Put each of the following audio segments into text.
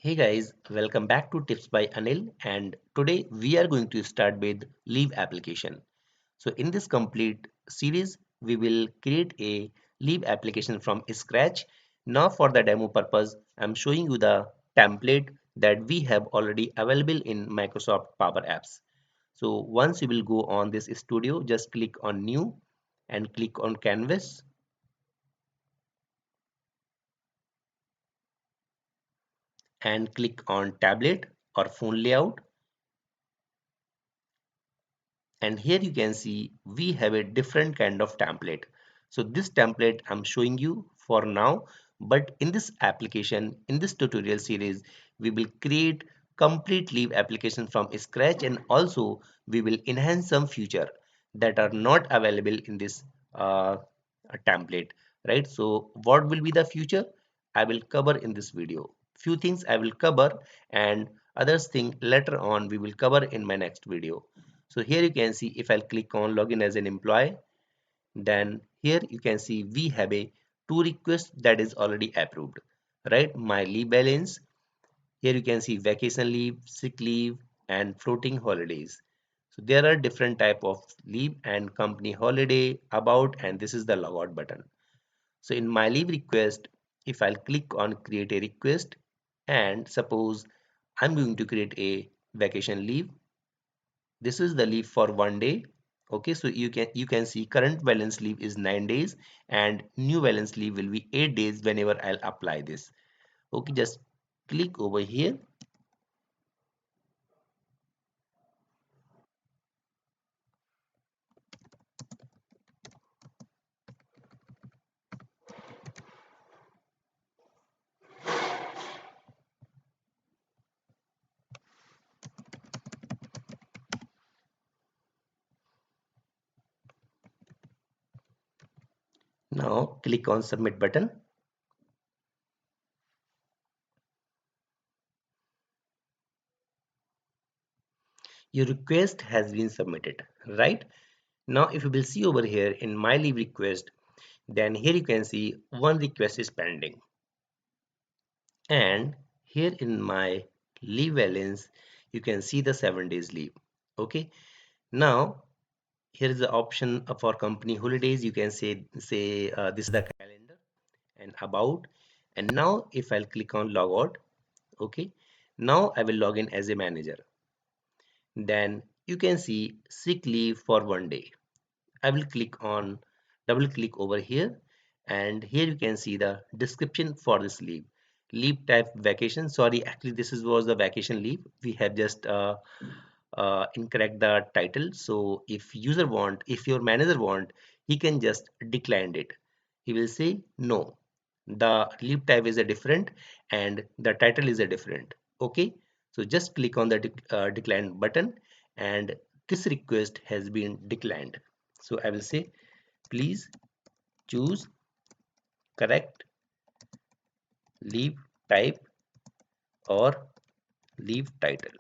Hey guys, welcome back to Tips by Anil, and today we are going to start with leave application. So in this complete series we will create a leave application from scratch. Now for the demo purpose I'm showing you the template that we have already available in Microsoft Power Apps. So once you will go on this studio, just click on new and click on canvas and click on tablet or phone layout. And here you can see we have a different kind of template. So this template I'm showing you for now, but in this application, in this tutorial series, we will create complete leave application from scratch, and also we will enhance some feature that are not available in this uh, template, right? So what will be the future? I will cover in this video. Few things I will cover, and others thing later on we will cover in my next video. So here you can see if I'll click on login as an employee, then here you can see we have a two request that is already approved, right? My leave balance. Here you can see vacation leave, sick leave, and floating holidays. So there are different type of leave and company holiday, about, and this is the logout button. So in my leave request, if I'll click on create a request, and suppose I'm going to create a vacation leave. This is the leave for 1 day. Okay, so you can see current balance leave is 9 days and new balance leave will be 8 days whenever I'll apply this. Okay, just click over here. Now click on submit button. Your request has been submitted, right? Now if you will see over here in my leave request, then here you can see one request is pending, and here in my leave balance you can see the 7 days leave. Okay, now here is the option for company holidays. You can say this is the calendar and about. And now if I'll click on logout, okay, now I will log in as a manager. Then you can see sick leave for 1 day. I will click on double click over here, and here you can see the description for this leave. Leave type vacation. Sorry, actually this was the vacation leave. We have just incorrect the title. So if your manager want, he can just decline it. He will say no. The leave type is a different and the title is a different. Okay. So just click on the decline button, and this request has been declined. So I will say, please choose correct leave type or leave title.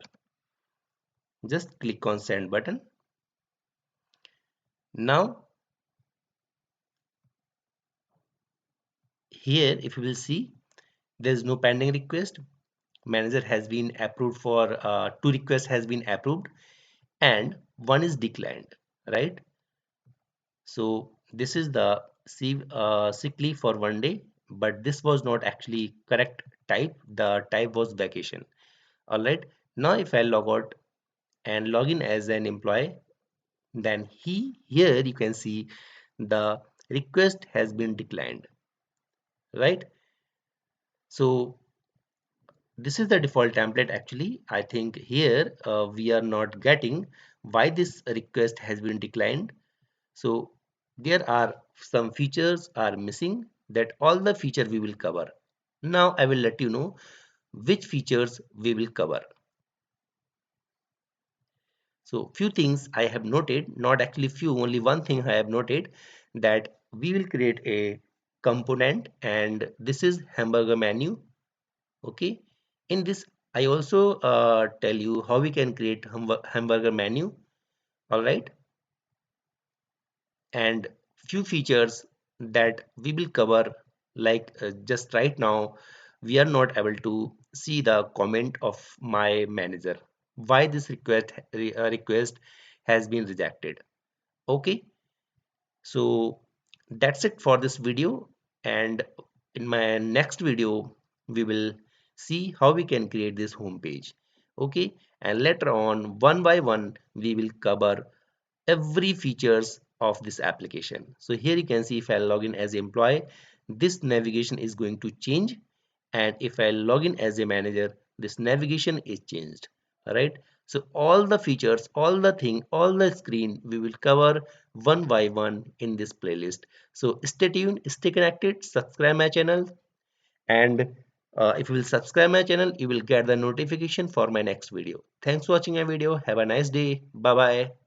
Just click on send button. Now here if you will see, there is no pending request. Manager has been approved for two requests has been approved and one is declined, right? So this is the sick leave for 1 day, but this was not actually correct type. The type was vacation. All right. Now if I log out and log in as an employee, then here you can see the request has been declined, right? So this is the default template. Actually I think here we are not getting why this request has been declined. So there are some features are missing, that all the feature we will cover. Now I will let you know which features we will cover. So few things I have noted, not actually few, only one thing I have noted, that we will create a component, and this is hamburger menu. Okay, in this I also tell you how we can create hamburger menu. All right, and few features that we will cover, like just right now we are not able to see the comment of my manager why this request has been rejected. Okay, so that's it for this video, and in my next video we will see how we can create this home page. Okay, and later on one by one we will cover every features of this application. So here you can see if I log in as employee, this navigation is going to change, and if I log in as a manager, this navigation is changed. Right, so all the features, all the thing, all the screen we will cover one by one in this playlist. So stay tuned, stay connected, subscribe my channel, and if you will subscribe my channel you will get the notification for my next video. Thanks for watching my video. Have a nice day. Bye bye.